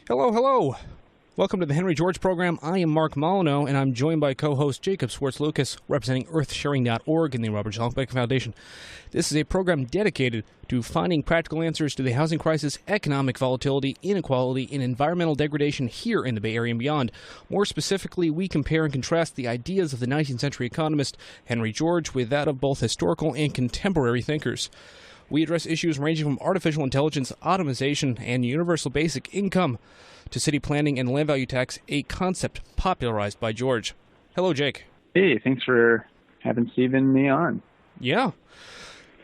Hello, hello. Welcome to the Henry George program. I am Mark Molyneux, and I'm joined by co-host Jacob Swartz-Lucas, representing EarthSharing.org and the Robert Schallenbeck Foundation. This is a program dedicated to finding practical answers to the housing crisis, economic volatility, inequality, and environmental degradation here in the Bay Area and beyond. More specifically, we compare and contrast the ideas of the 19th century economist Henry George with that of both historical and contemporary thinkers. We address issues ranging from artificial intelligence, automation, and universal basic income to city planning and land value tax, a concept popularized by George. Hello, Jake. Hey, thanks for having Stephen and me on. Yeah.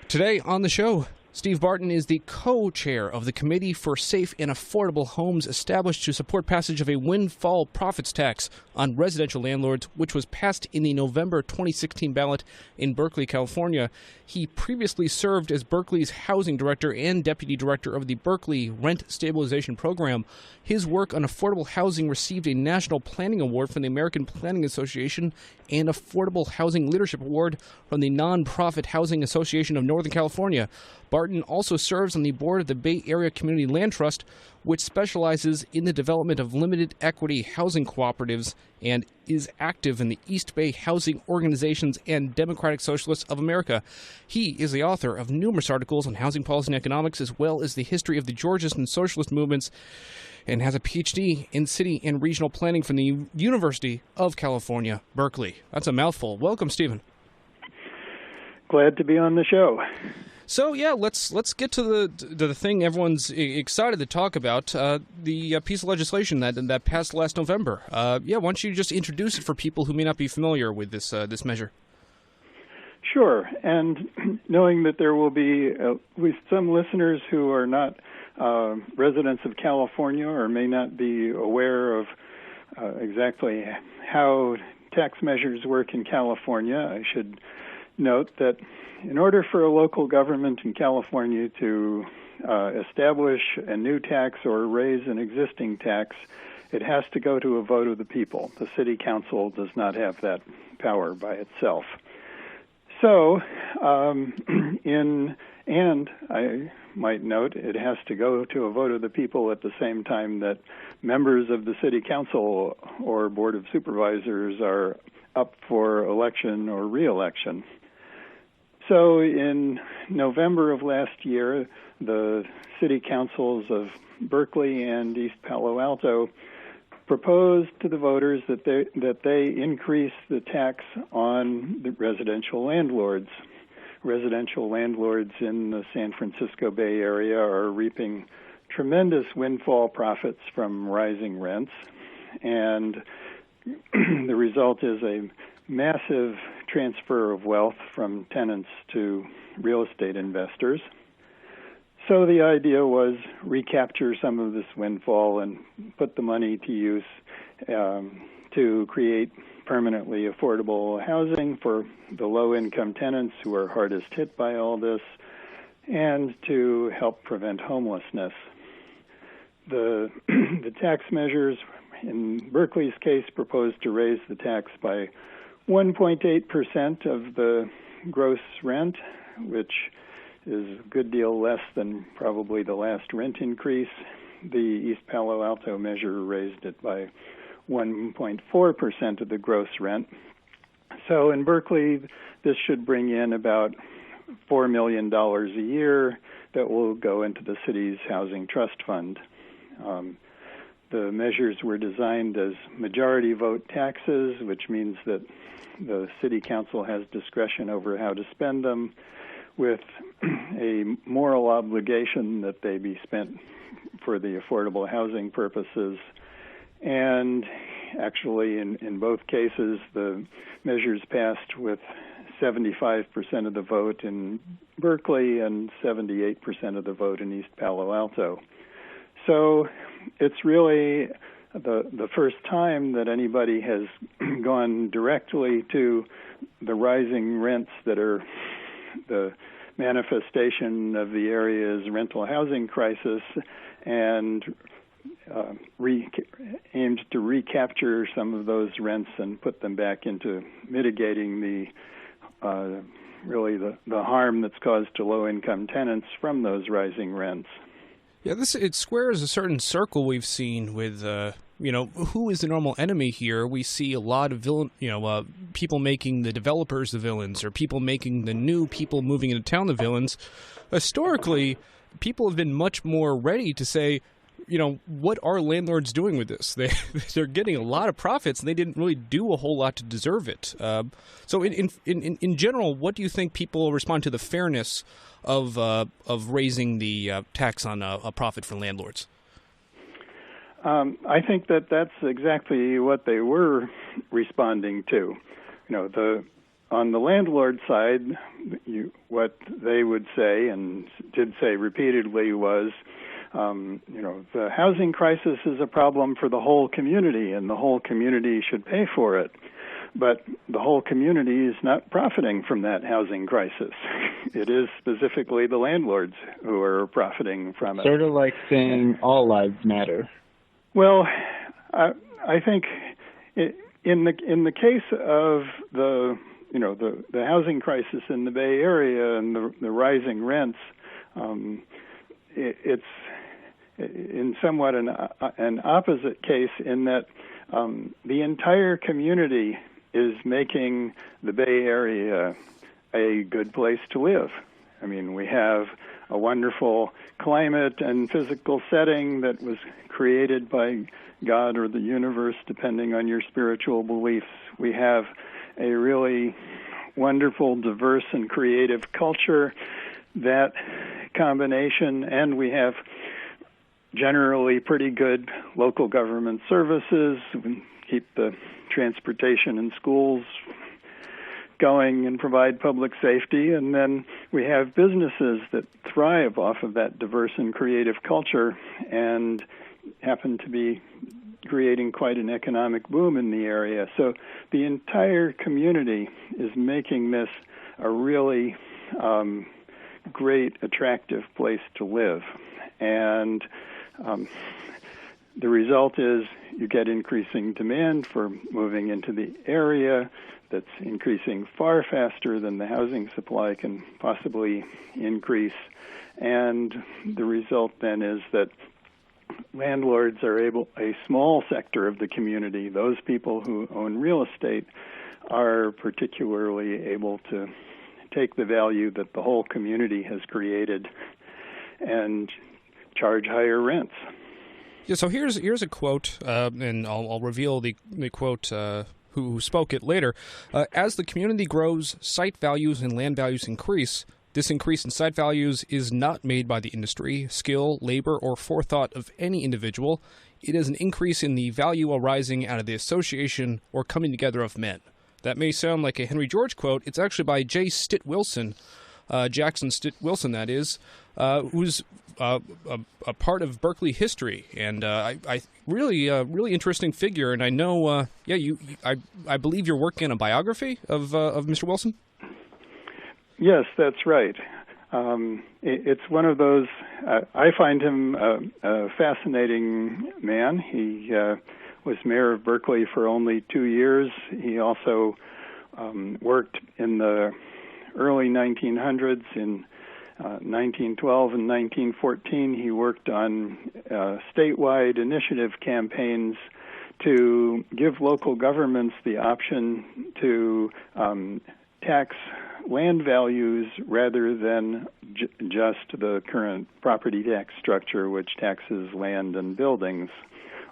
Today on the show, Steve Barton is the co-chair of the Committee for Safe and Affordable Homes established to support passage of a windfall profits tax on residential landlords, which was passed in the November 2016 ballot in Berkeley, California. He previously served as Berkeley's housing director and deputy director of the Berkeley Rent Stabilization Program. His work on affordable housing received a National Planning Award from the American Planning Association and Affordable Housing Leadership Award from the Nonprofit Housing Association of Northern California. Barton also serves on the board of the Bay Area Community Land Trust, which specializes in the development of limited equity housing cooperatives and is active in the East Bay Housing Organizations and Democratic Socialists of America. He is the author of numerous articles on housing policy and economics, as well as the history of the Georgist and socialist movements, and has a PhD in city and regional planning from the University of California, Berkeley. That's a mouthful. Welcome, Stephen. Glad to be on the show. So yeah, let's get to the thing everyone's excited to talk about, the piece of legislation that passed last November. Why don't you just introduce it for people who may not be familiar with this measure? Sure, and knowing that there will be at least some listeners who are not residents of California or may not be aware of exactly how tax measures work in California, I should note that in order for a local government in California to establish a new tax or raise an existing tax, it has to go to a vote of the people. The city council does not have that power by itself. So, and I might note, it has to go to a vote of the people at the same time that members of the city council or board of supervisors are up for election or re-election. So in November of last year, the city councils of Berkeley and East Palo Alto proposed to the voters that they increase the tax on the residential landlords. Residential landlords in the San Francisco Bay Area are reaping tremendous windfall profits from rising rents, and the result is a massive transfer of wealth from tenants to real estate investors. So the idea was recapture some of this windfall and put the money to use to create permanently affordable housing for the low-income tenants who are hardest hit by all this, and to help prevent homelessness. The tax measures in Berkeley's case proposed to raise the tax by 1.8% of the gross rent, which is a good deal less than probably the last rent increase. The East Palo Alto measure raised it by 1.4% of the gross rent. So in Berkeley, this should bring in about $4 million a year that will go into the city's housing trust fund. The measures were designed as majority vote taxes, which means that the city council has discretion over how to spend them, with a moral obligation that they be spent for the affordable housing purposes. And actually, in both cases, the measures passed with 75% of the vote in Berkeley and 78% of the vote in East Palo Alto. So it's really the first time that anybody has gone directly to the rising rents that are the manifestation of the area's rental housing crisis and aimed to recapture some of those rents and put them back into mitigating the harm that's caused to low-income tenants from those rising rents. Yeah, it squares a certain circle we've seen with, who is the normal enemy here? We see a lot of people making the developers the villains, or people making the new people moving into town the villains. Historically, people have been much more ready to say, what are landlords doing with this? They're getting a lot of profits, and they didn't really do a whole lot to deserve it. So, in general, what do you think people respond to the fairness of raising the tax on a profit for landlords? I think that's exactly what they were responding to. On the landlord side, what they would say and did say repeatedly was, the housing crisis is a problem for the whole community, and the whole community should pay for it. But the whole community is not profiting from that housing crisis. It is specifically the landlords who are profiting from it. Sort of like saying all lives matter. Well, I think in the case of the housing crisis in the Bay Area and the rising rents, it's in somewhat an opposite case in that the entire community is making the Bay Area a good place to live. I mean, we have a wonderful climate and physical setting that was created by God or the universe, depending on your spiritual beliefs. We have a really wonderful, diverse, and creative culture. That combination, and we have generally pretty good local government services. We keep the transportation and schools going and provide public safety, and then we have businesses that thrive off of that diverse and creative culture and happen to be creating quite an economic boom in the area. So the entire community is making this a really great, attractive place to live. And the result is you get increasing demand for moving into the area that's increasing far faster than the housing supply can possibly increase. And the result then is that landlords are a small sector of the community, those people who own real estate, are particularly able to take the value that the whole community has created and charge higher rents. Yeah, so here's a quote, and I'll reveal the quote who spoke it later. As the community grows, site values and land values increase. This increase in site values is not made by the industry, skill, labor, or forethought of any individual. It is an increase in the value arising out of the association or coming together of men. That may sound like a Henry George quote. It's actually by J. Stitt Wilson, Jackson Stitt Wilson, that is, who's a part of Berkeley history, and I really interesting figure. And I know, I believe you're working on a biography of Mr. Wilson. Yes, that's right. It's one of those. I find him a fascinating man. He was mayor of Berkeley for only 2 years. He also worked in the early 1900s. In 1912 and 1914, he worked on statewide initiative campaigns to give local governments the option to tax land values rather than just the current property tax structure, which taxes land and buildings,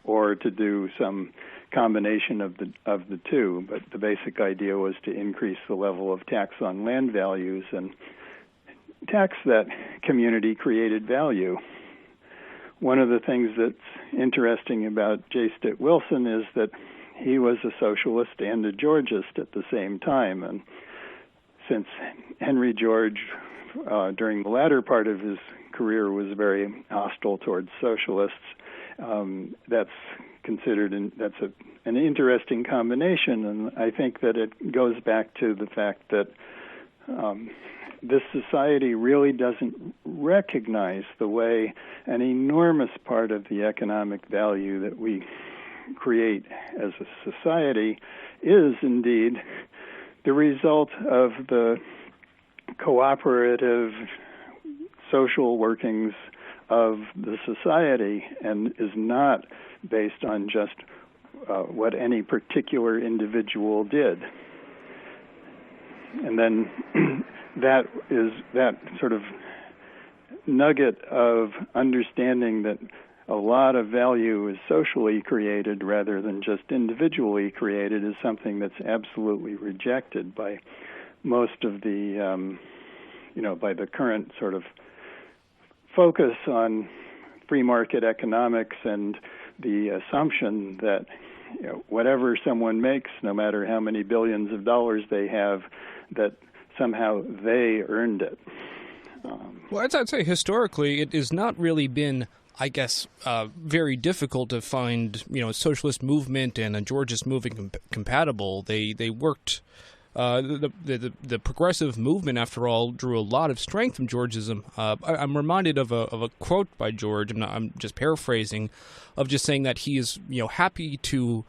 or to do some combination of the two. But the basic idea was to increase the level of tax on land values and tax that community-created value. One of the things that's interesting about J. Stitt Wilson is that he was a socialist and a Georgist at the same time, and since Henry George, during the latter part of his career, was very hostile towards socialists, that's considered an interesting combination, and I think that it goes back to the fact that this society really doesn't recognize the way an enormous part of the economic value that we create as a society is indeed the result of the cooperative social workings of the society and is not based on just what any particular individual did. And then that sort of nugget of understanding that a lot of value is socially created rather than just individually created is something that's absolutely rejected by most of the, by the current sort of focus on free market economics and the assumption that whatever someone makes, no matter how many billions of dollars they have, that somehow they earned it. Well, I'd say historically it has not really been, I guess, very difficult to find, a socialist movement and a Georgist movement compatible. They worked. The progressive movement, after all, drew a lot of strength from Georgism. I'm reminded of a quote by George. I'm just paraphrasing, of just saying that he is happy to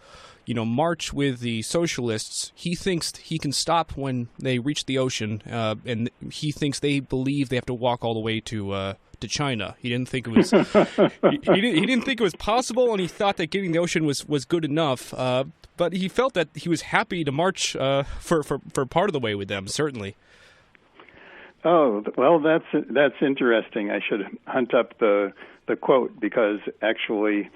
march with the socialists. He thinks he can stop when they reach the ocean, and he thinks they believe they have to walk all the way to China. He didn't think it was he didn't think it was possible, and he thought that getting the ocean was good enough. But he felt that he was happy to march for part of the way with them. Certainly. Oh well, that's interesting. I should hunt up the quote, because actually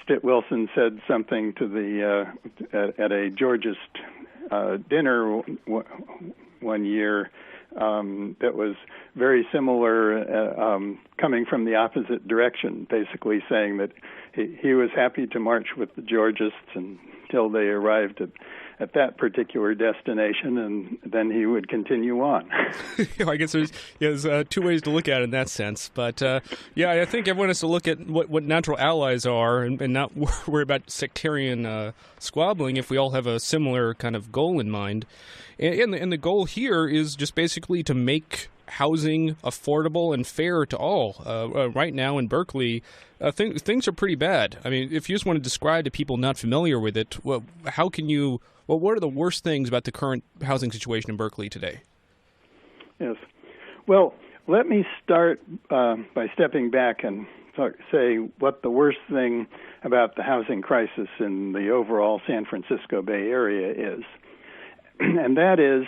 Stitt Wilson said something to the at a Georgist dinner one year that was very similar, coming from the opposite direction, basically saying that he was happy to march with the Georgists until they arrived at that particular destination, and then he would continue on. I guess there's two ways to look at it in that sense. But, I think everyone has to look at what natural allies are and not worry about sectarian squabbling if we all have a similar kind of goal in mind. And the goal here is just basically to make housing affordable and fair to all. Right now in Berkeley, things are pretty bad. I mean, if you just want to describe to people not familiar with it, what are the worst things about the current housing situation in Berkeley today? Yes. Well, let me start by stepping back and say what the worst thing about the housing crisis in the overall San Francisco Bay Area is. And that is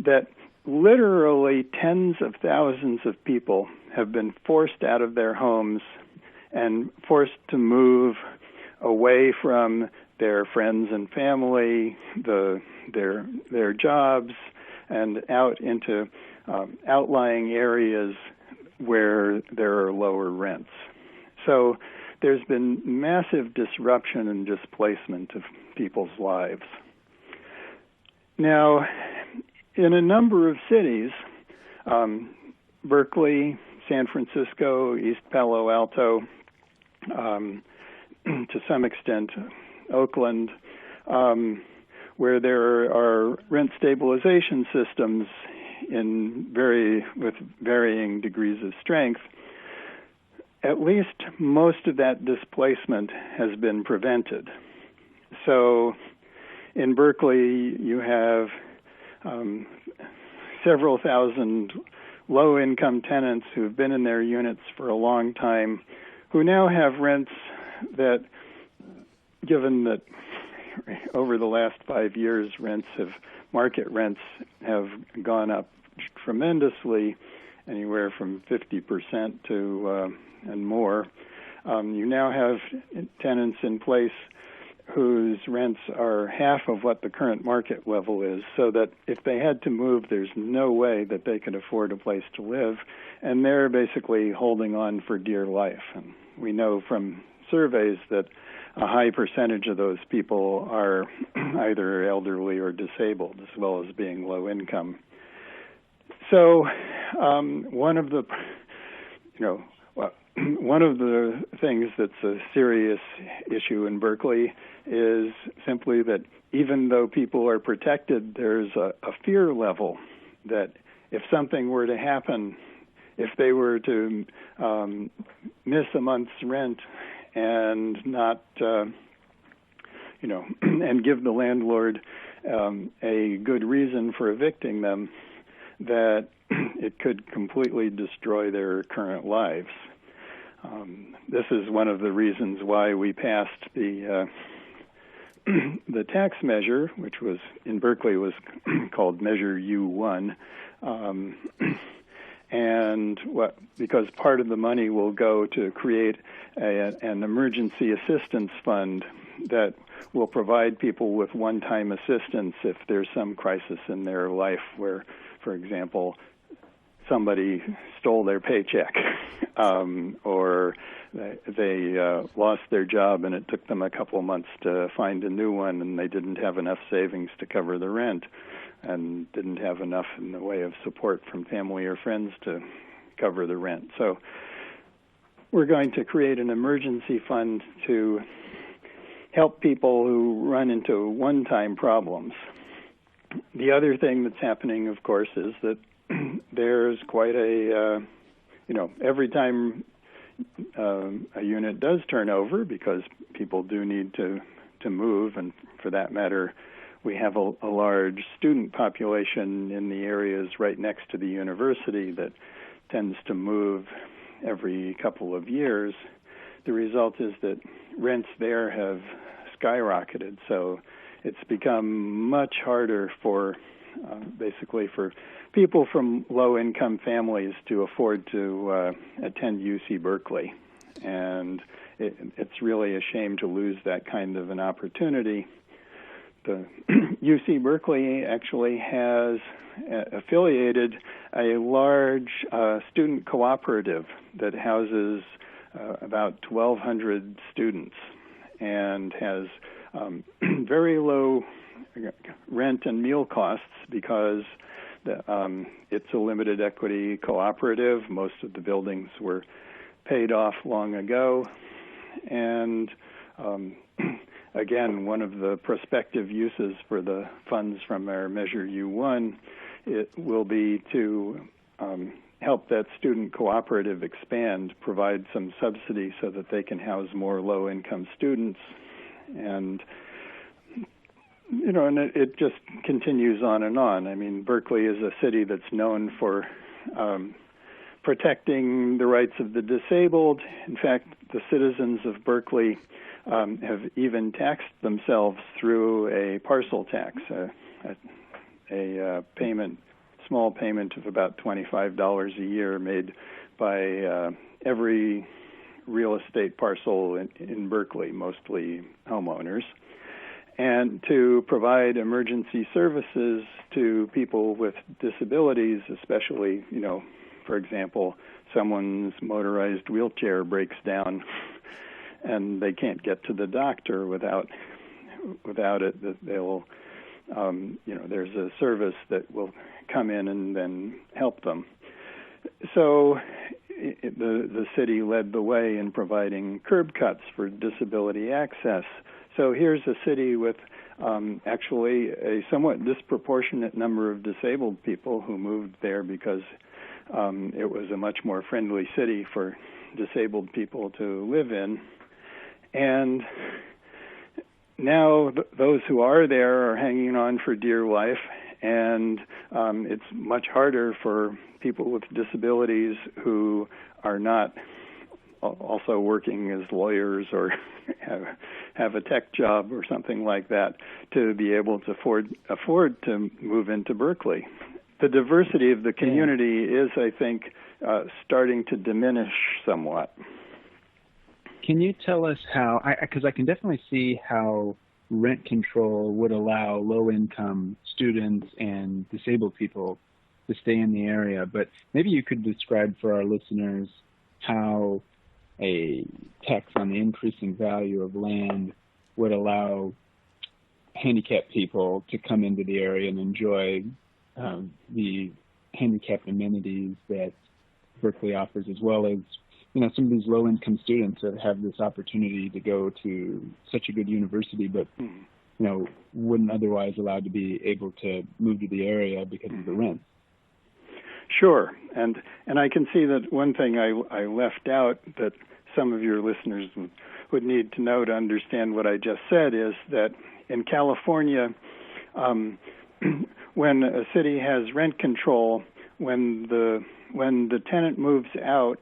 that literally tens of thousands of people have been forced out of their homes and forced to move away from their friends and family, their jobs, and out into outlying areas where there are lower rents. So there's been massive disruption and displacement of people's lives. Now, in a number of cities, Berkeley, San Francisco, East Palo Alto, to some extent Oakland, where there are rent stabilization systems with varying degrees of strength, at least most of that displacement has been prevented. So in Berkeley, you have several thousand low-income tenants who've been in their units for a long time, who now have rents that, given that over the last 5 years market rents have gone up tremendously, anywhere from 50% to and more. You now have tenants in place whose rents are half of what the current market level is, so that if they had to move, there's no way that they could afford a place to live, and they're basically holding on for dear life. And we know from surveys that a high percentage of those people are either elderly or disabled, as well as being low income. So one of the things that's a serious issue in Berkeley is simply that even though people are protected, there's a fear level that if something were to happen, if they were to miss a month's rent and not, and give the landlord a good reason for evicting them, that it could completely destroy their current lives. This is one of the reasons why we passed the tax measure, which was in Berkeley was called Measure U1, because part of the money will go to create an emergency assistance fund that will provide people with one-time assistance if there's some crisis in their life where, for example, somebody stole their paycheck or they lost their job and it took them a couple of months to find a new one and they didn't have enough savings to cover the rent and didn't have enough in the way of support from family or friends to cover the rent. So we're going to create an emergency fund to help people who run into one-time problems. The other thing that's happening, of course, is that there's quite a, every time a unit does turn over, because people do need to move, and for that matter, we have a large student population in the areas right next to the university that tends to move every couple of years. The result is that rents there have skyrocketed, so it's become much harder for basically for people from low-income families to afford to attend UC Berkeley. And it's really a shame to lose that kind of an opportunity. The UC Berkeley actually has affiliated a large student cooperative that houses about 1,200 students and has very low rent and meal costs because it's a limited equity cooperative. Most of the buildings were paid off long ago. And again, one of the prospective uses for the funds from our Measure U1, it will be to help that student cooperative expand, provide some subsidy so that they can house more low-income students. And and it just continues on and on. I mean, Berkeley is a city that's known for protecting the rights of the disabled. In fact, the citizens of Berkeley have even taxed themselves through a parcel tax, a small payment of about $25 a year made by every real estate parcel in Berkeley, mostly homeowners, and to provide emergency services to people with disabilities, especially, for example, someone's motorized wheelchair breaks down and they can't get to the doctor without it, that they'll, there's a service that will come in and then help them. So the city led the way in providing curb cuts for disability access. So here's a city with actually a somewhat disproportionate number of disabled people who moved there because it was a much more friendly city for disabled people to live in. And now those who are there are hanging on for dear life, and it's much harder for people with disabilities who are not also working as lawyers or have a tech job or something like that to be able to afford to move into Berkeley. The diversity of the community is, I think, starting to diminish somewhat. Can you tell us how, because I can definitely see how rent control would allow low-income students and disabled people to stay in the area, but maybe you could describe for our listeners how a tax on the increasing value of land would allow handicapped people to come into the area and enjoy the handicapped amenities that Berkeley offers, as well as some of these low-income students that have this opportunity to go to such a good university, but wouldn't otherwise allowed to be able to move to the area because of the rent. Sure, and I can see that one thing I left out that some of your listeners would need to know to understand what I just said is that in California, when a city has rent control, when the tenant moves out,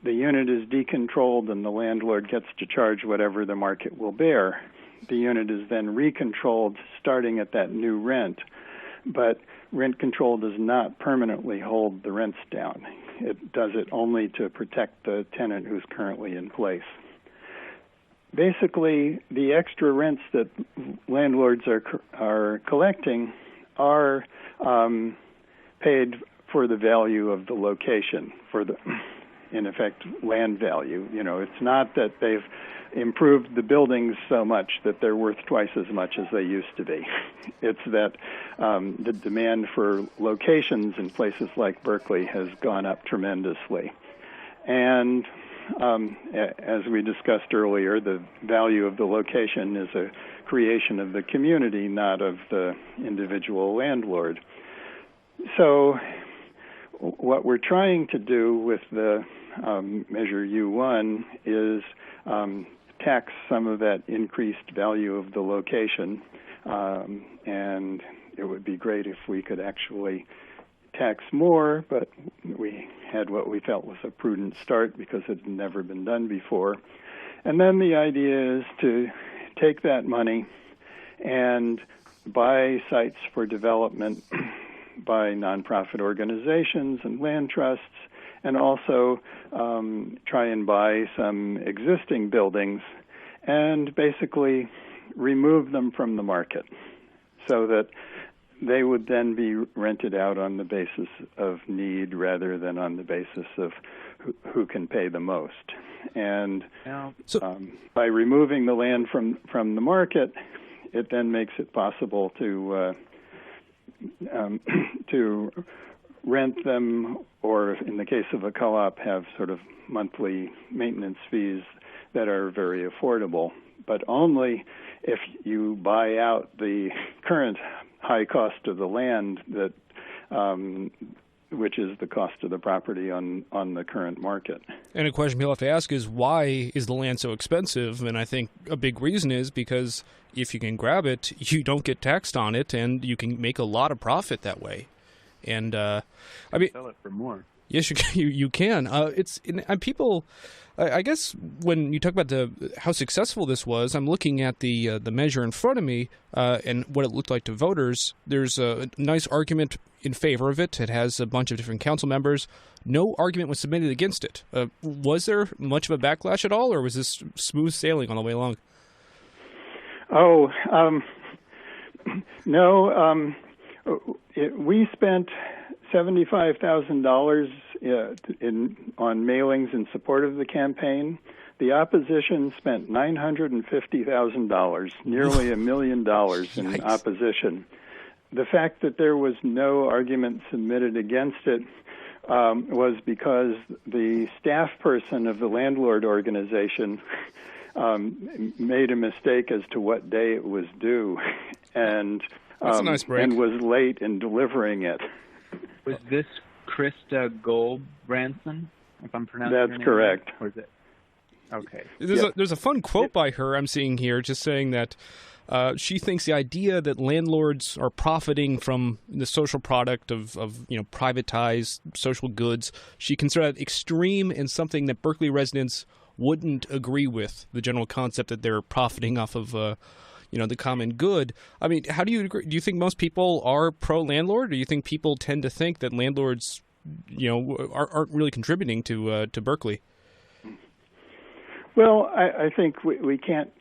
the unit is decontrolled and the landlord gets to charge whatever the market will bear. The unit is then recontrolled starting at that new rent, but rent control does not permanently hold the rents down. It does it only to protect the tenant who's currently in place. Basically, the extra rents that landlords are collecting are paid for the value of the location, for the, in effect, land value. You know, it's not that they've improved the buildings so much that they're worth twice as much as they used to be. It's that the demand for locations in places like Berkeley has gone up tremendously. And as we discussed earlier, the value of the location is a creation of the community, not of the individual landlord. So what we're trying to do with the Measure U1 is tax some of that increased value of the location, and it would be great if we could actually tax more, but we had what we felt was a prudent start because it had never been done before. And then the idea is to take that money and buy sites for development by nonprofit organizations and land trusts, and also try and buy some existing buildings and basically remove them from the market so that they would then be rented out on the basis of need rather than on the basis of who can pay the most. And by removing the land from the market, it then makes it possible to rent them, or in the case of a co-op, have sort of monthly maintenance fees that are very affordable, but only if you buy out the current high cost of the land that which is the cost of the property on the current market. And a question people have to ask is, why is the land so expensive? And I think a big reason is because if you can grab it, you don't get taxed on it, and you can make a lot of profit that way. And I mean, sell it for more. Yes, you can. And people. I guess when you talk about how successful this was, I'm looking at the measure in front of me and what it looked like to voters. There's a nice argument in favor of it. It has a bunch of different council members. No argument was submitted against it. Was there much of a backlash at all, or was this smooth sailing on the way along? Oh, no. We spent $75,000 on mailings in support of the campaign. The opposition spent $950,000, nearly $1 million in opposition. The fact that there was no argument submitted against it was because the staff person of the landlord organization made a mistake as to what day it was due, and That's a nice break. And was late in delivering it. Was this Krista Goldbranson, if I'm pronouncing her name? That's correct. Or is it? Okay. There's a fun quote by her I'm seeing here, just saying that she thinks the idea that landlords are profiting from the social product of privatized social goods, she considers that extreme and something that Berkeley residents wouldn't agree with, the general concept that they're profiting off of the common good. I mean, how do you agree? Do you think most people are pro-landlord, or do you think people tend to think that landlords, aren't really contributing to Berkeley? Well, I think we can't,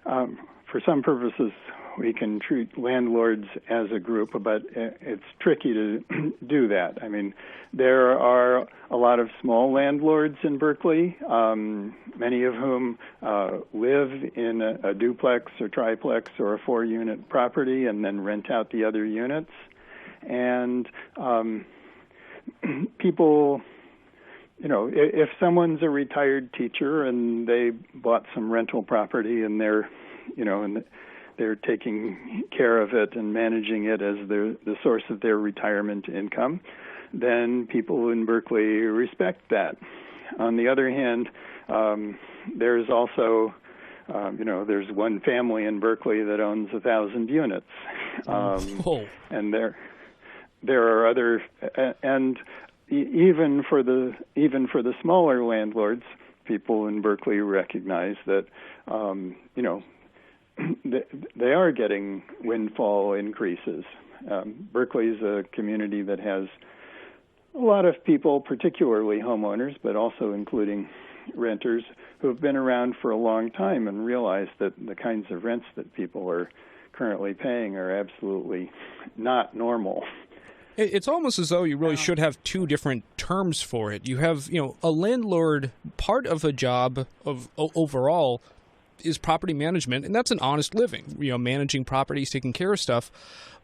for some purposes, we can treat landlords as a group, but it's tricky to do that. I mean, there are a lot of small landlords in Berkeley, many of whom live in a duplex or triplex or a 4-unit property and then rent out the other units. And people, if someone's a retired teacher and they bought some rental property and they're taking care of it and managing it as the source of their retirement income, then people in Berkeley respect that. On the other hand, there's also, there's one family in Berkeley that owns 1,000 units, and there are other, and even for the smaller landlords, people in Berkeley recognize that they are getting windfall increases. Berkeley is a community that has a lot of people, particularly homeowners, but also including renters, who have been around for a long time and realize that the kinds of rents that people are currently paying are absolutely not normal. It's almost as though you really should have two different terms for it. You have, a landlord, part of a job of overall is property management, and that's an honest living, managing properties, taking care of stuff.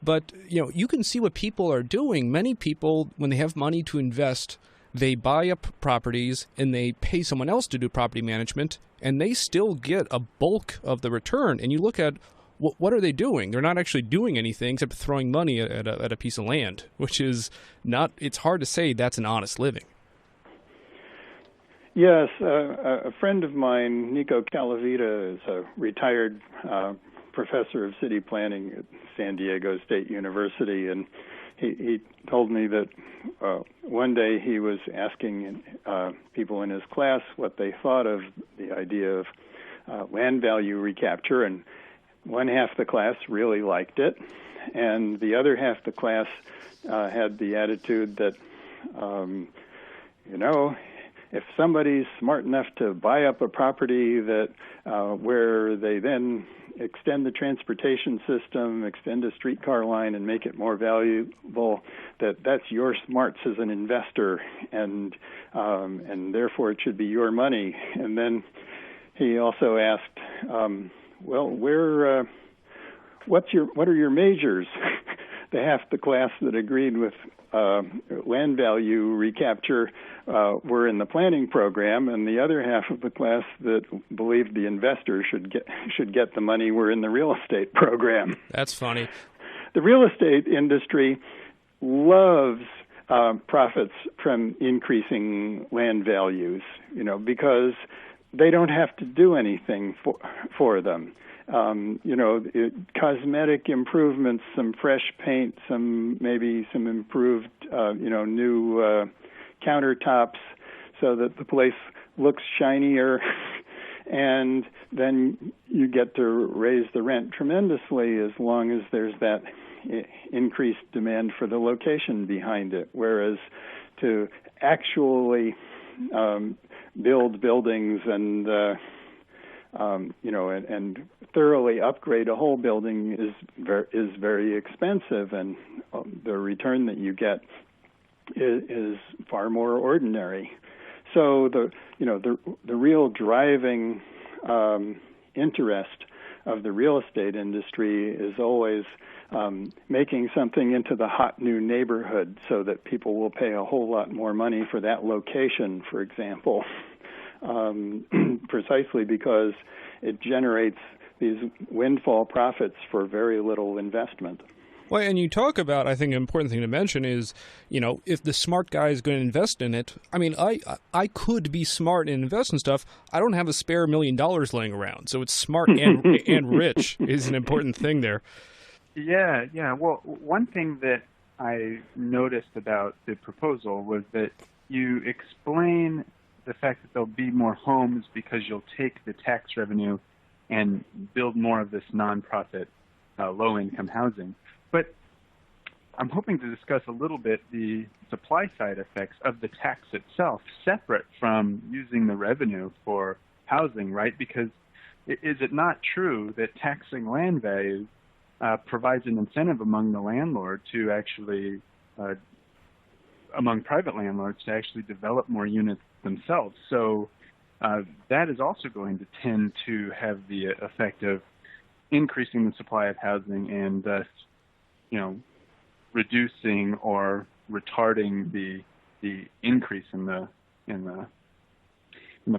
But, you can see what people are doing. Many people, when they have money to invest, they buy up properties and they pay someone else to do property management, and they still get a bulk of the return. And you look at what are they doing? They're not actually doing anything except throwing money at a piece of land, which is not, it's hard to say that's an honest living. Yes, a friend of mine, Nico Calavita, is a retired professor of city planning at San Diego State University, and he told me that one day he was asking people in his class what they thought of the idea of land value recapture, and one half the class really liked it, and the other half the class had the attitude that, if somebody's smart enough to buy up a property that where they then extend the transportation system, extend a streetcar line, and make it more valuable, that's your smarts as an investor, and therefore it should be your money. And then he also asked, what are your majors? The half the class that agreed with land value recapture were in the planning program, and the other half of the class that believed the investor should get the money were in the real estate program. That's funny. The real estate industry loves profits from increasing land values, because they don't have to do anything for them. Cosmetic improvements, some fresh paint, maybe some improved, new countertops so that the place looks shinier, and then you get to raise the rent tremendously as long as there's that increased demand for the location behind it. Whereas to actually build buildings and and thoroughly upgrade a whole building is very expensive, and the return that you get is far more ordinary. So the real driving interest of the real estate industry is always making something into the hot new neighborhood so that people will pay a whole lot more money for that location, for example. Precisely because it generates these windfall profits for very little investment. Well, and you talk about, I think an important thing to mention is, if the smart guy is going to invest in it, I mean, I could be smart and invest in stuff. I don't have a spare $1 million laying around, so it's smart and rich is an important thing there. Yeah. Well, one thing that I noticed about the proposal was that you explain the fact that there'll be more homes because you'll take the tax revenue and build more of this nonprofit low-income housing. But I'm hoping to discuss a little bit the supply side effects of the tax itself, separate from using the revenue for housing, right? Because is it not true that taxing land value provides an incentive among the landlord to actually, among private landlords, to actually develop more units themselves? So that is also going to tend to have the effect of increasing the supply of housing and thus, reducing or retarding the increase in the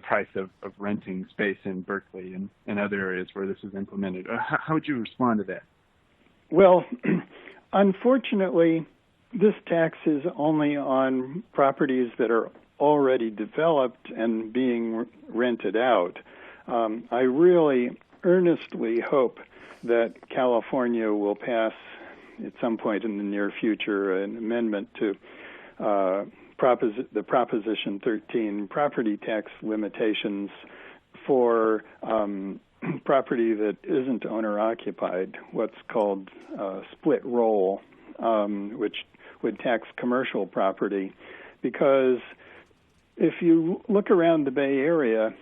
price of renting space in Berkeley and other areas where this is implemented. How would you respond to that? Well, unfortunately, this tax is only on properties that are already developed and being rented out. I really earnestly hope that California will pass at some point in the near future an amendment to the Proposition 13 property tax limitations for property that isn't owner-occupied, what's called split roll, which would tax commercial property. Because if you look around the Bay Area,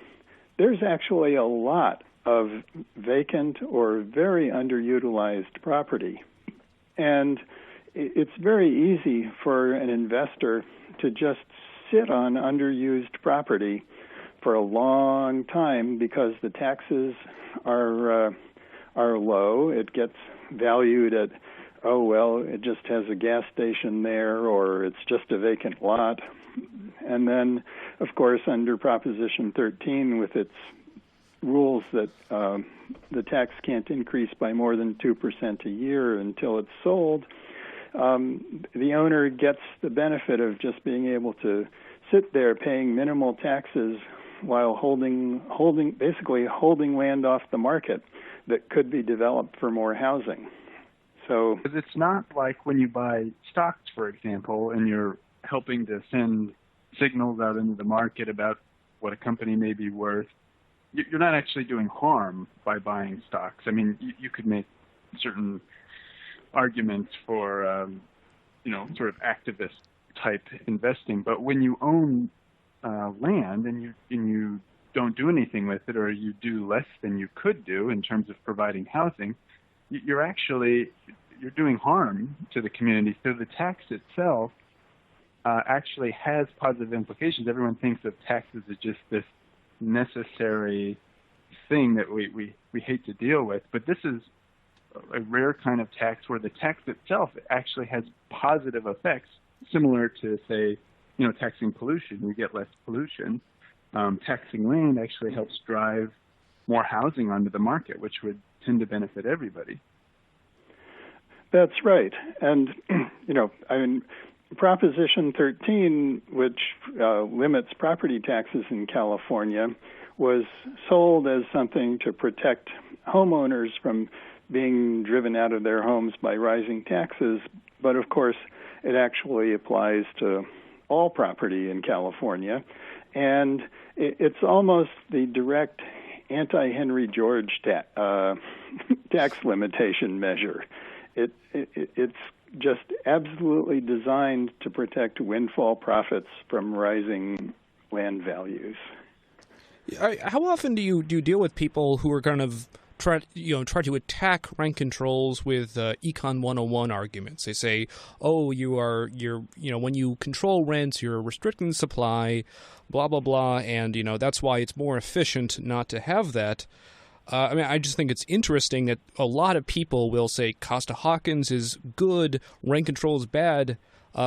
there's actually a lot of vacant or very underutilized property. And it's very easy for an investor to just sit on underused property for a long time because the taxes are low. It gets valued at, oh, well, it just has a gas station there, or it's just a vacant lot. And then, of course, under Proposition 13, with its rules that the tax can't increase by more than 2% a year until it's sold, the owner gets the benefit of just being able to sit there paying minimal taxes while basically holding land off the market that could be developed for more housing. So it's not like when you buy stocks, for example, and you're helping to send signals out into the market about what a company may be worth. You're not actually doing harm by buying stocks. I mean, you could make certain arguments for, sort of activist type investing, but when you own land and you don't do anything with it, or you do less than you could do in terms of providing housing, you're doing harm to the community. So the tax itself actually has positive implications. Everyone thinks of taxes as just this necessary thing that we hate to deal with, but this is a rare kind of tax where the tax itself actually has positive effects, similar to, say, taxing pollution. We get less pollution. Taxing land actually helps drive more housing onto the market, which would tend to benefit everybody. That's right. And, Proposition 13, which limits property taxes in California, was sold as something to protect homeowners from being driven out of their homes by rising taxes. But, of course, it actually applies to all property in California. And it's almost the direct anti-Henry George tax limitation measure. It's just absolutely designed to protect windfall profits from rising land values. How often do you deal with people who are kind of try to attack rent controls with Econ 101 arguments? They say, "Oh, when you control rents, you're restricting the supply, blah blah blah, and that's why it's more efficient not to have that." I just think it's interesting that a lot of people will say Costa-Hawkins is good, rent control is bad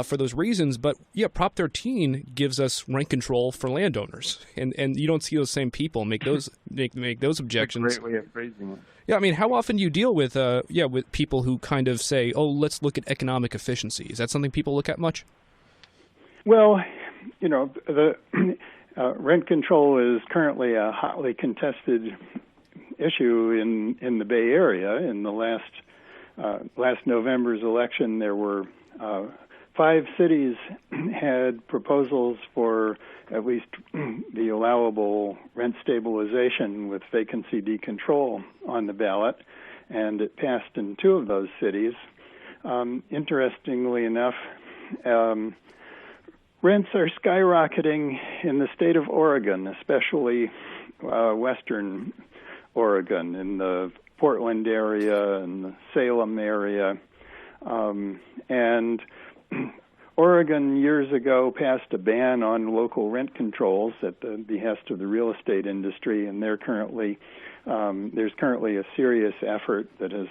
for those reasons. But yeah, Prop 13 gives us rent control for landowners, and you don't see those same people make those objections. That's a great way of phrasing it. Yeah, I mean, how often do you deal with people who kind of say, "Oh, let's look at economic efficiency"? Is that something people look at much? Well, the rent control is currently a hotly contested issue in the Bay Area. In the last November's election, there were 5 cities had proposals for at least the allowable rent stabilization with vacancy decontrol on the ballot, and it passed in 2 of those cities. Interestingly enough, rents are skyrocketing in the state of Oregon, especially western Oregon, in the Portland area and the Salem area. And Oregon years ago passed a ban on local rent controls at the behest of the real estate industry, and there's currently a serious effort that has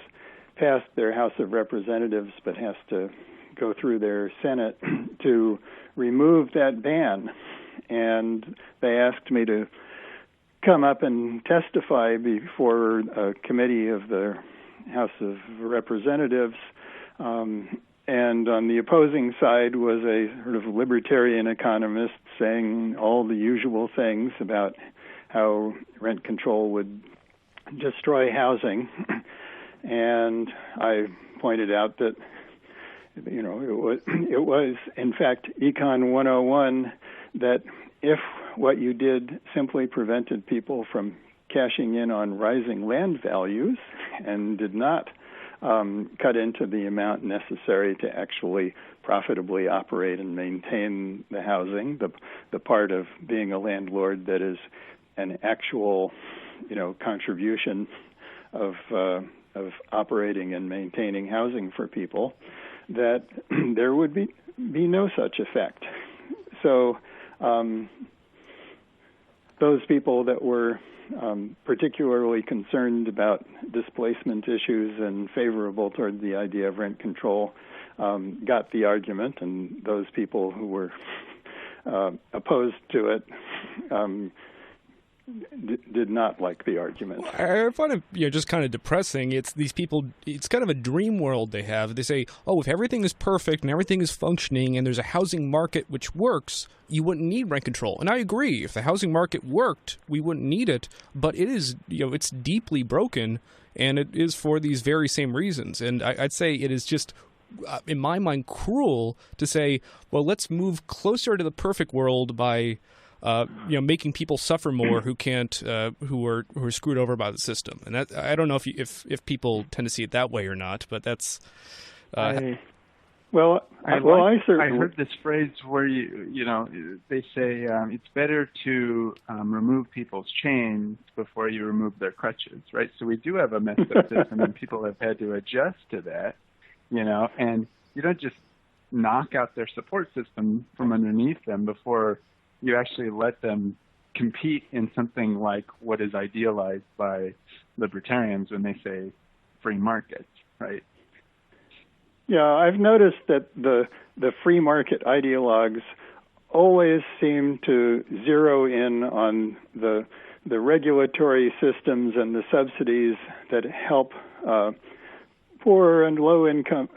passed their House of Representatives but has to go through their Senate to remove that ban. And they asked me to come up and testify before a committee of the House of Representatives. And on the opposing side was a sort of libertarian economist saying all the usual things about how rent control would destroy housing. And I pointed out that, it was in fact Econ 101 that if what you did simply prevented people from cashing in on rising land values and did not cut into the amount necessary to actually profitably operate and maintain the housing, the part of being a landlord that is an actual, contribution of operating and maintaining housing for people, that there would be no such effect. So those people that were particularly concerned about displacement issues and favorable toward the idea of rent control got the argument, and those people who were opposed to it did not like the argument. I find it just kind of depressing. It's these people, it's kind of a dream world they have. They say, oh, if everything is perfect and everything is functioning and there's a housing market which works, you wouldn't need rent control. And I agree. If the housing market worked, we wouldn't need it. But it is, it's deeply broken, and it is for these very same reasons. And I'd say it is just, in my mind, cruel to say, well, let's move closer to the perfect world by making people suffer more who can't, who are screwed over by the system. And that, I don't know if people tend to see it that way or not, but that's. I certainly heard this phrase where they say it's better to remove people's chains before you remove their crutches, right? So we do have a messed up system, and people have had to adjust to that, and you don't just knock out their support system from underneath them before you actually let them compete in something like what is idealized by libertarians when they say free markets, right? Yeah, I've noticed that the free market ideologues always seem to zero in on the regulatory systems and the subsidies that help poor and low income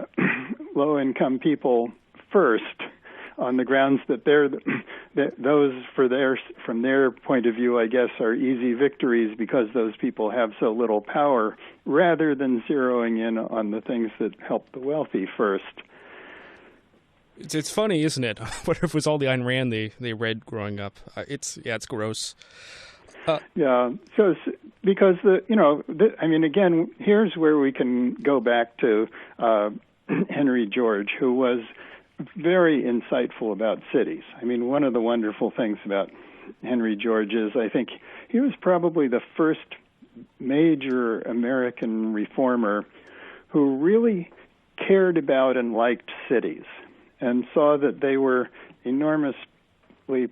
people first, on the grounds that those from their point of view, I guess, are easy victories because those people have so little power, rather than zeroing in on the things that help the wealthy first. It's funny, isn't it? What if it was all the Ayn Rand they read growing up? It's gross. So because again, here's where we can go back to Henry George, who was very insightful about cities. I mean, one of the wonderful things about Henry George is I think he was probably the first major American reformer who really cared about and liked cities and saw that they were enormously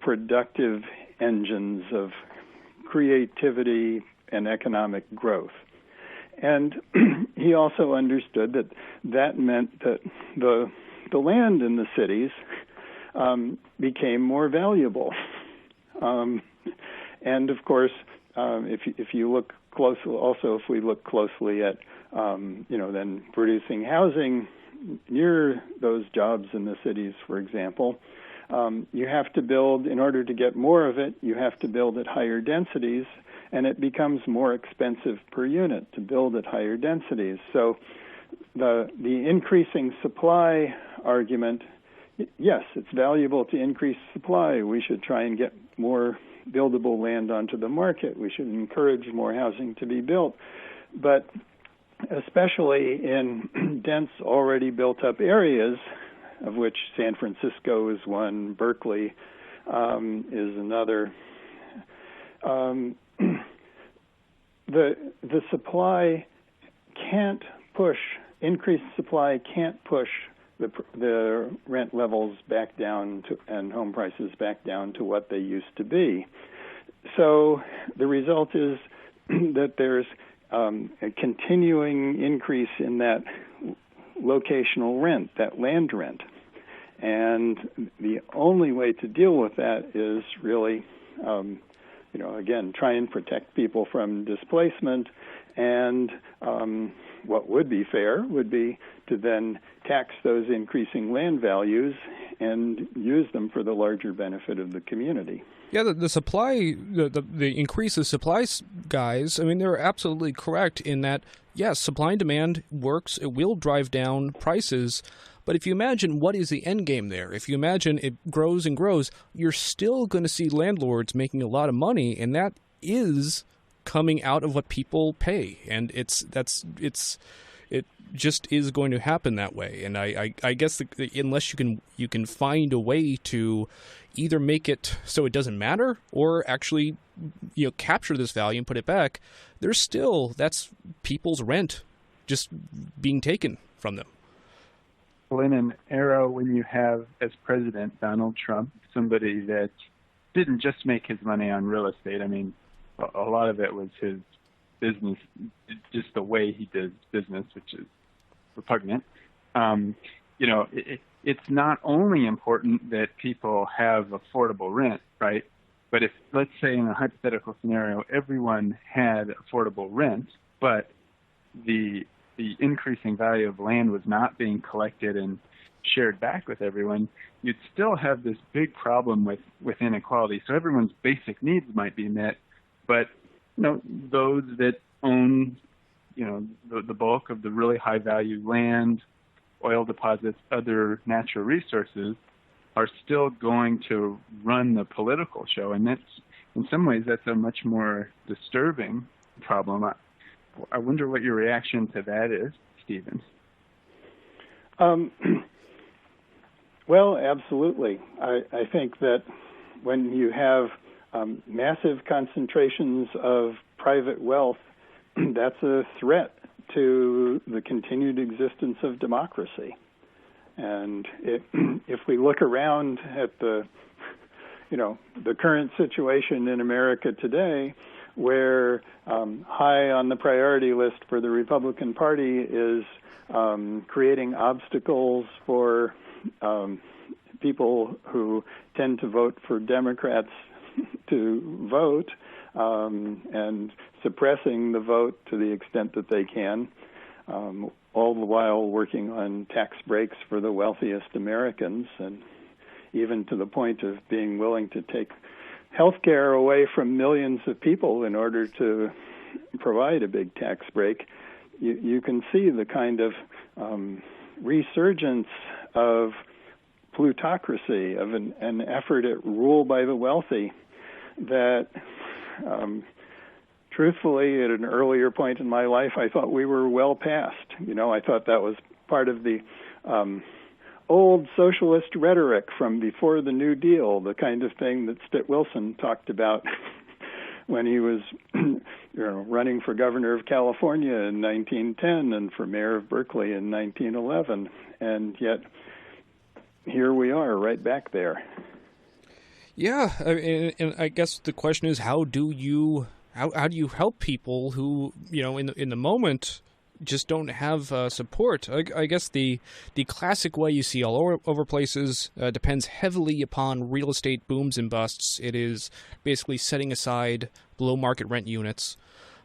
productive engines of creativity and economic growth. And he also understood that meant that the land in the cities became more valuable. And of course, if you look closely, also if we look closely at, then producing housing near those jobs in the cities, for example, you have to build, in order to get more of it, you have to build at higher densities, and it becomes more expensive per unit to build at higher densities. So the increasing supply argument, yes, it's valuable to increase supply. We should try and get more buildable land onto the market. We should encourage more housing to be built. But especially in dense, already built-up areas, of which San Francisco is one, Berkeley is another, the supply can't push, increased supply can't push the rent levels back down to, and home prices back down to what they used to be. So the result is that there's a continuing increase in that locational rent, that land rent. And the only way to deal with that is really, again, try and protect people from displacement. And what would be fair would be to then tax those increasing land values and use them for the larger benefit of the community. Yeah, the supply, the increase of supply guys, I mean, they're absolutely correct in that, yes, supply and demand works. It will drive down prices. But if you imagine what is the end game there, if you imagine it grows and grows, you're still going to see landlords making a lot of money, and that is coming out of what people pay. And it just is going to happen that way. And I guess unless you can find a way to either make it so it doesn't matter or actually capture this value and put it back, that's people's rent just being taken from them. Well, in an era when you have as president Donald Trump, somebody that didn't just make his money on real estate. I mean, a lot of it was his business, just the way he did business, which is repugnant. It's not only important that people have affordable rent, right? But if, let's say in a hypothetical scenario, everyone had affordable rent, but the increasing value of land was not being collected and shared back with everyone, you'd still have this big problem with inequality. So everyone's basic needs might be met, but those that own the bulk of the really high value land, oil deposits, other natural resources are still going to run the political show. And that's, in some ways, that's a much more disturbing problem. I wonder what your reaction to that is, Stephen. Well, absolutely. I think that when you have massive concentrations of private wealth, that's a threat to the continued existence of democracy. And if we look around at the current situation in America today, where high on the priority list for the Republican Party is creating obstacles for people who tend to vote for Democrats to vote, and suppressing the vote to the extent that they can, all the while working on tax breaks for the wealthiest Americans, and even to the point of being willing to take health care away from millions of people in order to provide a big tax break. You can see the kind of resurgence of plutocracy, of an effort at rule by the wealthy that, truthfully, at an earlier point in my life, I thought we were well past. I thought that was part of the old socialist rhetoric from before the New Deal, the kind of thing that Stitt Wilson talked about when he was running for governor of California in 1910 and for mayor of Berkeley in 1911. And yet, here we are, right back there. Yeah, and I guess the question is, how do you help people who, in the moment just don't have support? I guess the classic way you see all over places depends heavily upon real estate booms and busts. It is basically setting aside below market rent units.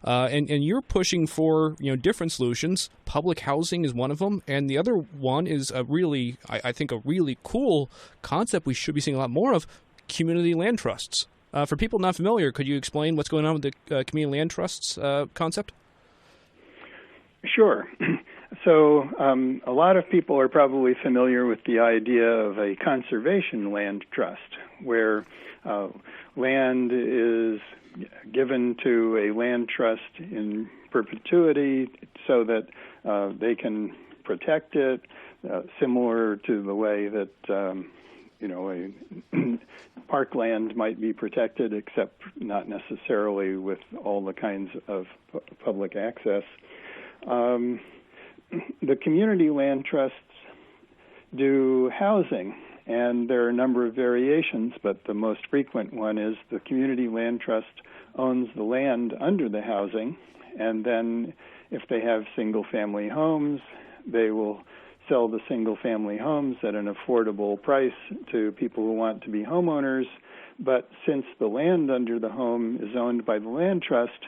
And you're pushing for different solutions. Public housing is one of them, and the other one is I think a really cool concept we should be seeing a lot more of: community land trusts. For people not familiar, could you explain what's going on with the community land trusts concept? Sure. So a lot of people are probably familiar with the idea of a conservation land trust, where land is given to a land trust in perpetuity so that they can protect it, similar to the way that a parkland might be protected, except not necessarily with all the kinds of public access. The community land trusts do housing, and there are a number of variations, but the most frequent one is the community land trust owns the land under the housing, and then if they have single-family homes, they will sell the single-family homes at an affordable price to people who want to be homeowners. But since the land under the home is owned by the land trust,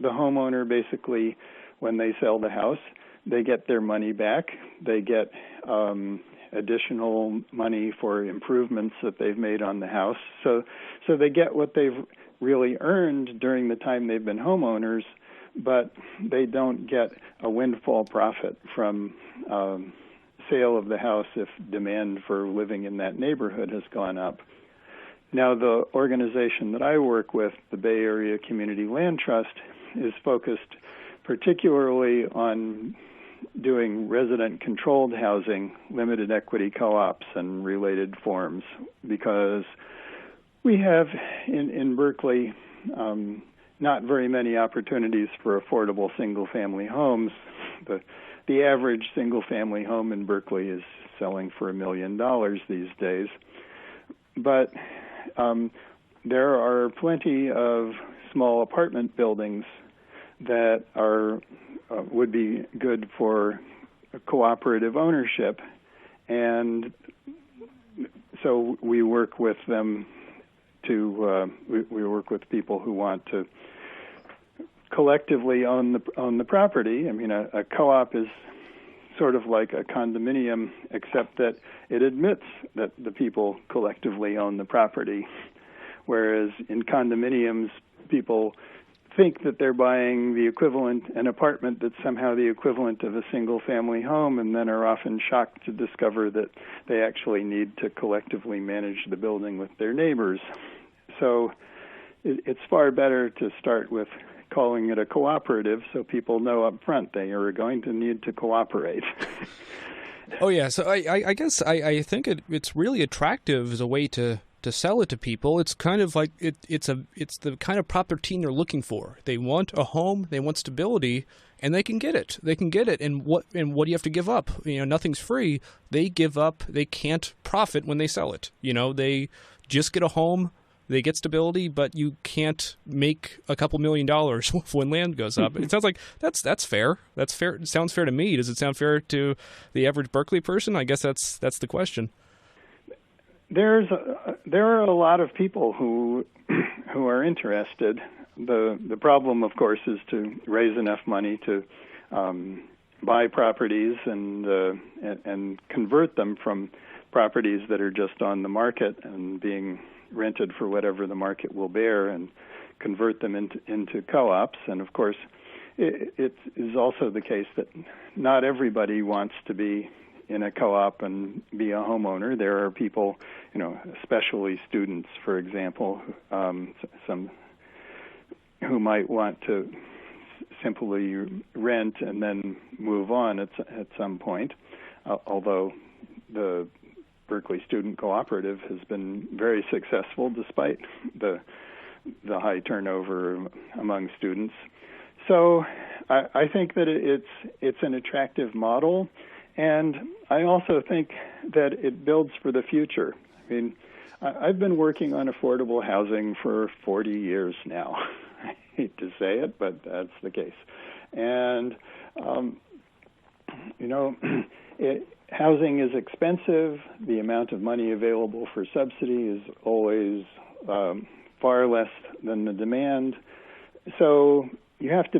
the homeowner basically, when they sell the house, they get their money back. They get additional money for improvements that they've made on the house. So they get what they've really earned during the time they've been homeowners, but they don't get a windfall profit from sale of the house if demand for living in that neighborhood has gone up. Now, the organization that I work with, the Bay Area Community Land Trust, is focused particularly on doing resident-controlled housing, limited equity co-ops, and related forms, because we have in Berkeley not very many opportunities for affordable single-family homes. The average single-family home in Berkeley is selling for $1 million these days. But there are plenty of small apartment buildings that would be good for cooperative ownership, and so we work with them we work with people who want to collectively own the property. I mean, a co-op is sort of like a condominium, except that it admits that the people collectively own the property, whereas in condominiums, people think that they're buying an apartment that's somehow the equivalent of a single-family home, and then are often shocked to discover that they actually need to collectively manage the building with their neighbors. So it's far better to start with calling it a cooperative, so people know up front they are going to need to cooperate. Oh yeah, so I guess I think it's really attractive as a way to sell it to people. It's kind of like it's the kind of Prop 13 they're looking for. They want a home, they want stability, and they can get it. And what do you have to give up? Nothing's free. They give up. They can't profit when they sell it. They just get a home. They get stability, but you can't make a couple $1 million when land goes up. It sounds like that's fair. That's fair. It sounds fair to me. Does it sound fair to the average Berkeley person? I guess that's the question. There are a lot of people who are interested. The problem, of course, is to raise enough money to buy properties and convert them from properties that are just on the market and being rented for whatever the market will bear, and convert them into co-ops. And of course, it is also the case that not everybody wants to be in a co-op and be a homeowner. There are people, especially students, for example, some who might want to simply rent and then move on at some point, although the Berkeley Student Cooperative has been very successful despite the high turnover among students. So I think that it's an attractive model, and I also think that it builds for the future. I mean, I've been working on affordable housing for 40 years now. I hate to say it, but that's the case. And, housing is expensive. The amount of money available for subsidy is always far less than the demand. So you have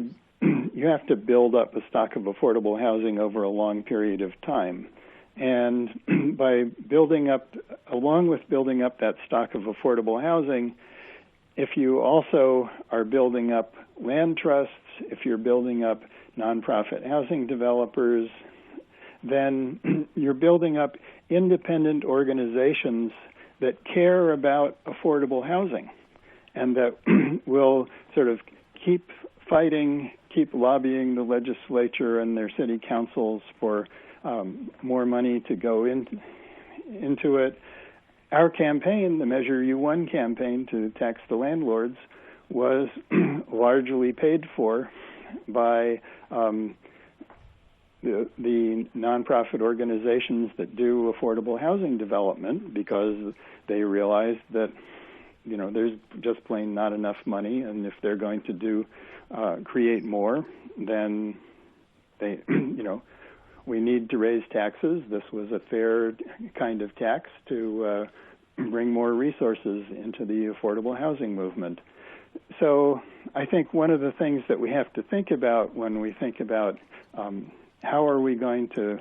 to build up a stock of affordable housing over a long period of time. And by along with building up that stock of affordable housing, if you also are building up land trusts, if you're building up nonprofit housing developers, then you're building up independent organizations that care about affordable housing and that will sort of keep fighting, keep lobbying the legislature and their city councils for more money to go into it. Our campaign, the Measure U1 campaign to tax the landlords, was largely paid for by the nonprofit organizations that do affordable housing development, because they realized that there's just plain not enough money, and if they're going to create more, then we need to raise taxes. This was a fair kind of tax to bring more resources into the affordable housing movement. So I think one of the things that we have to think about when we think about how are we going to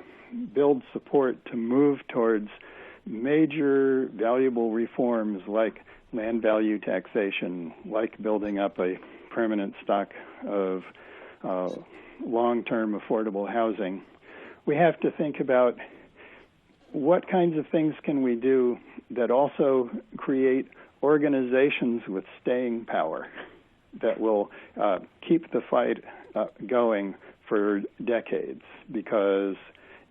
build support to move towards major valuable reforms like land value taxation, like building up a permanent stock of long-term affordable housing. We have to think about what kinds of things can we do that also create organizations with staying power that will keep the fight going for decades, because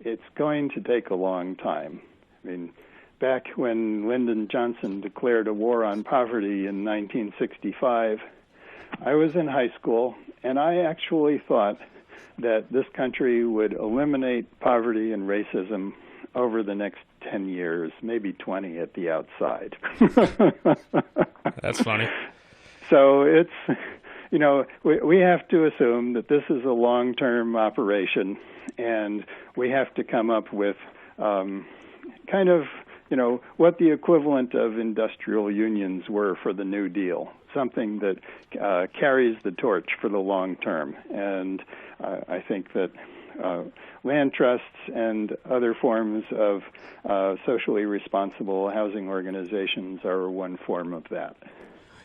it's going to take a long time. I mean, back when Lyndon Johnson declared a war on poverty in 1965, I was in high school, and I actually thought that this country would eliminate poverty and racism over the next 10 years, maybe 20 at the outside. That's funny. So it's, we have to assume that this is a long-term operation, and we have to come up with kind of, what the equivalent of industrial unions were for the New Deal, something that carries the torch for the long term. And I think that land trusts and other forms of socially responsible housing organizations are one form of that.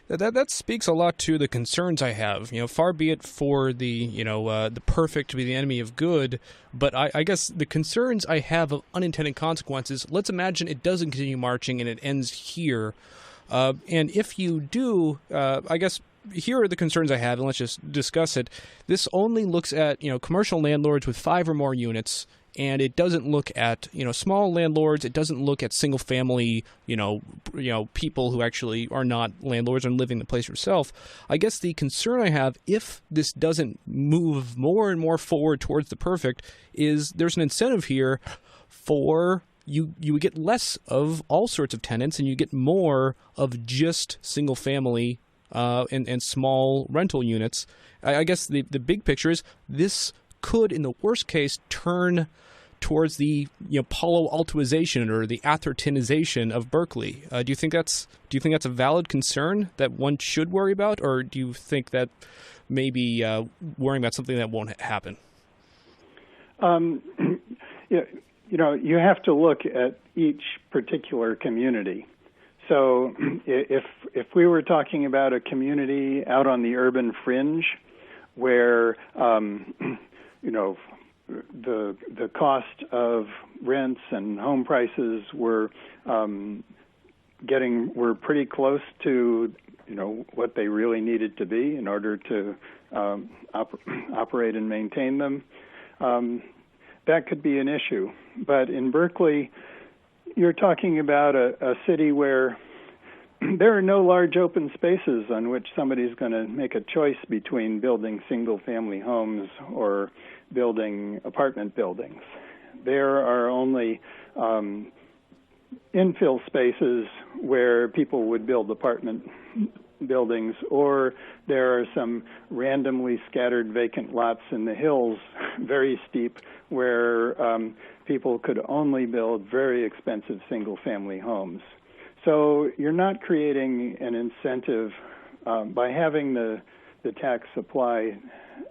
That speaks a lot to the concerns I have. Far be it for the perfect to be the enemy of good, but I guess the concerns I have of unintended consequences. Let's imagine it doesn't continue marching and it ends here. And if you do, I guess here are the concerns I have, and let's just discuss it. This only looks at commercial landlords with 5 or more units. And it doesn't look at small landlords. It doesn't look at single family people who actually are not landlords and living the place yourself. I guess the concern I have, if this doesn't move more and more forward towards the perfect, is there's an incentive here for you get less of all sorts of tenants and you get more of just single family and small rental units. I guess the big picture is this could, in the worst case, turn towards the Palo Altoization or the Athertonization of Berkeley. Do you think that's a valid concern that one should worry about, or do you think that maybe worrying about something that won't happen? You have to look at each particular community. So if we were talking about a community out on the urban fringe where the cost of rents and home prices were pretty close to what they really needed to be in order to operate and maintain them, that could be an issue. But in Berkeley, you're talking about a city where there are no large open spaces on which somebody's going to make a choice between building single-family homes or building apartment buildings. There are only infill spaces where people would build apartment buildings, or there are some randomly scattered vacant lots in the hills, very steep, where people could only build very expensive single-family homes. So you're not creating an incentive by having the tax apply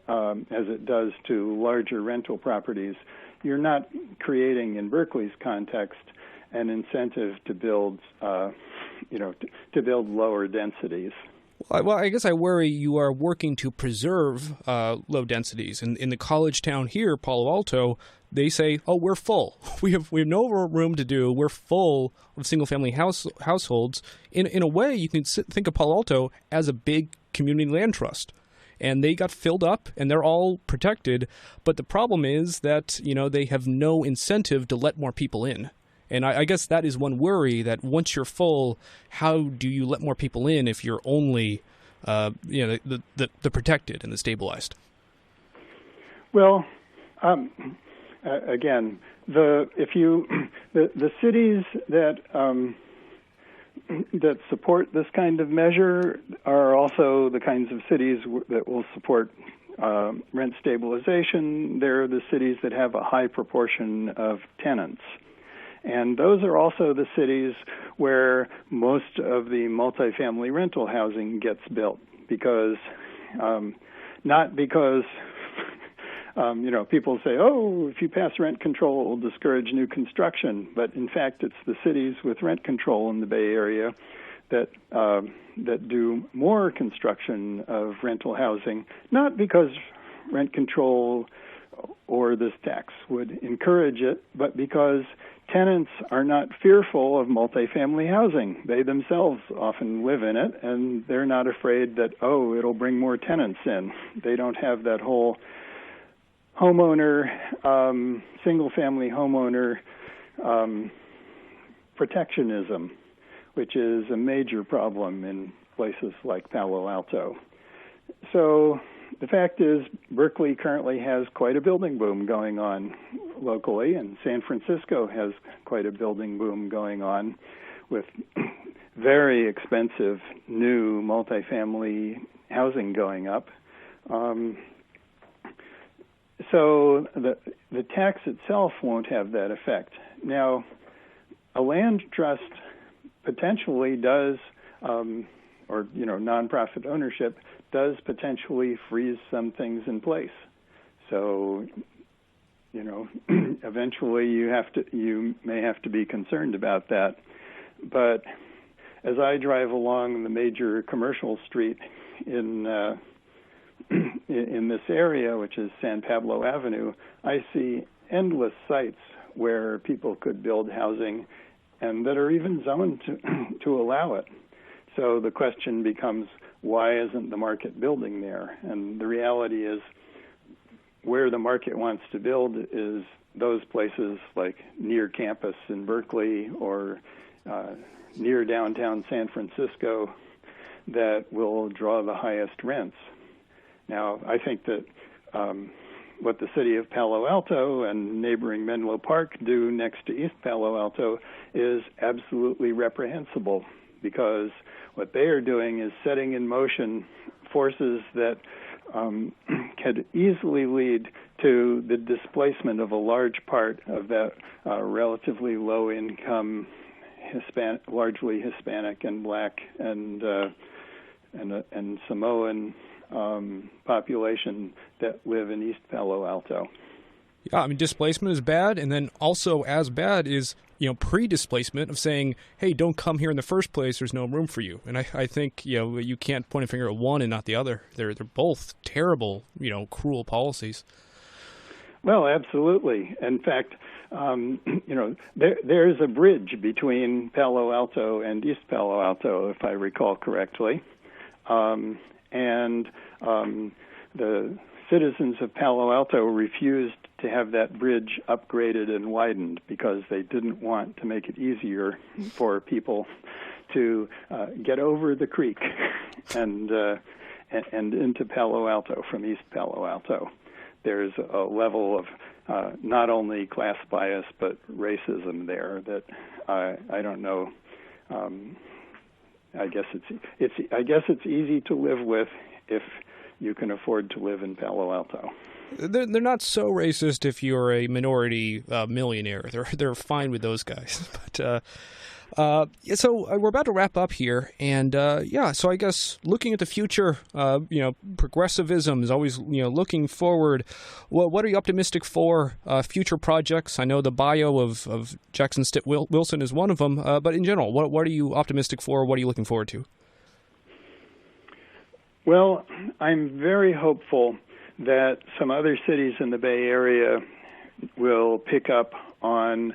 as it does to larger rental properties. You're not creating, in Berkeley's context, an incentive to build, to build lower densities. Well, I guess I worry you are working to preserve low densities. In the college town here, Palo Alto, they say, "Oh, we're full. We have no room to do. We're full of single-family households." In a way, you can think of Palo Alto as a big community land trust, and they got filled up, and they're all protected. But the problem is that they have no incentive to let more people in. And I guess that is one worry, that once you're full, how do you let more people in if you're only, the protected and the stabilized? Well, again, the cities that that support this kind of measure are also the kinds of cities that will support rent stabilization. They're the cities that have a high proportion of tenants. And those are also the cities where most of the multifamily rental housing gets built, because not because people say, oh, if you pass rent control, it will discourage new construction. But in fact, it's the cities with rent control in the Bay Area that do more construction of rental housing, not because rent control or this tax would encourage it, but because tenants are not fearful of multifamily housing. They themselves often live in it, and they're not afraid that, oh, it'll bring more tenants in. They don't have that whole homeowner, single-family homeowner protectionism, which is a major problem in places like Palo Alto. So the fact is, Berkeley currently has quite a building boom going on locally, and San Francisco has quite a building boom going on with very expensive new multifamily housing going up. So the tax itself won't have that effect. Now, a land trust potentially does, nonprofit ownership does potentially freeze some things in place. So, eventually you may have to be concerned about that. But as I drive along the major commercial street in this area, which is San Pablo Avenue, I see endless sites where people could build housing and that are even zoned to allow it. So the question becomes, why isn't the market building there? And the reality is, where the market wants to build is those places like near campus in Berkeley or near downtown San Francisco that will draw the highest rents. Now, I think that what the city of Palo Alto and neighboring Menlo Park do next to East Palo Alto is absolutely reprehensible, because what they are doing is setting in motion forces that could easily lead to the displacement of a large part of that relatively low-income, largely Hispanic and Black and Samoan population that live in East Palo Alto. Yeah, I mean, displacement is bad, and then also as bad is, pre-displacement of saying, hey, don't come here in the first place, there's no room for you. And I think, you can't point a finger at one and not the other. They're both terrible, cruel policies. Well, absolutely. In fact, there's a bridge between Palo Alto and East Palo Alto, if I recall correctly. And the citizens of Palo Alto refused to have that bridge upgraded and widened because they didn't want to make it easier for people to get over the creek and into Palo Alto from East Palo Alto. There's a level of not only class bias but racism there that I don't know. I guess it's easy to live with if you can afford to live in Palo Alto. They're not so racist if you're a minority millionaire. They're fine with those guys. But so we're about to wrap up here, and so I guess looking at the future, progressivism is always looking forward. Well, what are you optimistic for future projects? I know the bio of Jackson Stitt Wilson is one of them, but in general, what are you optimistic for? What are you looking forward to? Well, I'm very hopeful that some other cities in the Bay Area will pick up on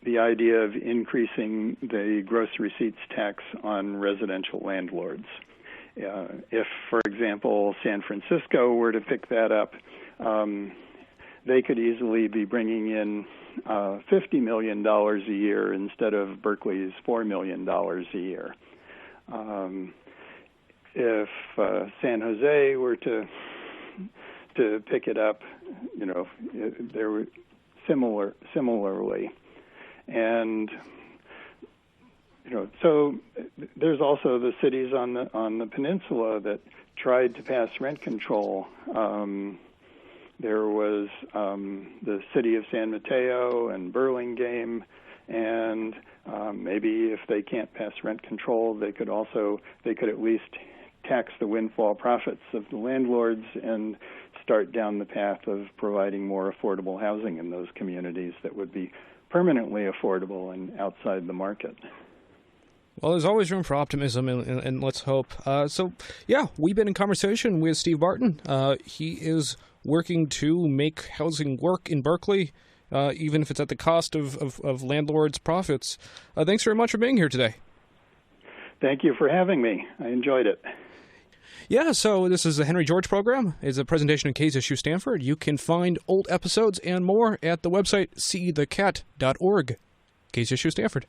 the idea of increasing the gross receipts tax on residential landlords. If, for example, San Francisco were to pick that up, they could easily be bringing in $50 million a year instead of Berkeley's $4 million a year. If San Jose were to pick it up, there were similarly. And so there's also the cities on the peninsula that tried to pass rent control. There was the city of San Mateo and Burlingame, and maybe if they can't pass rent control, they could at least tax the windfall profits of the landlords and start down the path of providing more affordable housing in those communities that would be permanently affordable and outside the market. Well, there's always room for optimism, and let's hope. We've been in conversation with Steve Barton. He is working to make housing work in Berkeley, even if it's at the cost of landlords' profits. Thanks very much for being here today. Thank you for having me. I enjoyed it. Yeah, so this is the Henry George program. It's a presentation of Case Issue Stanford. You can find old episodes and more at the website seethecat.org. Case Issue Stanford.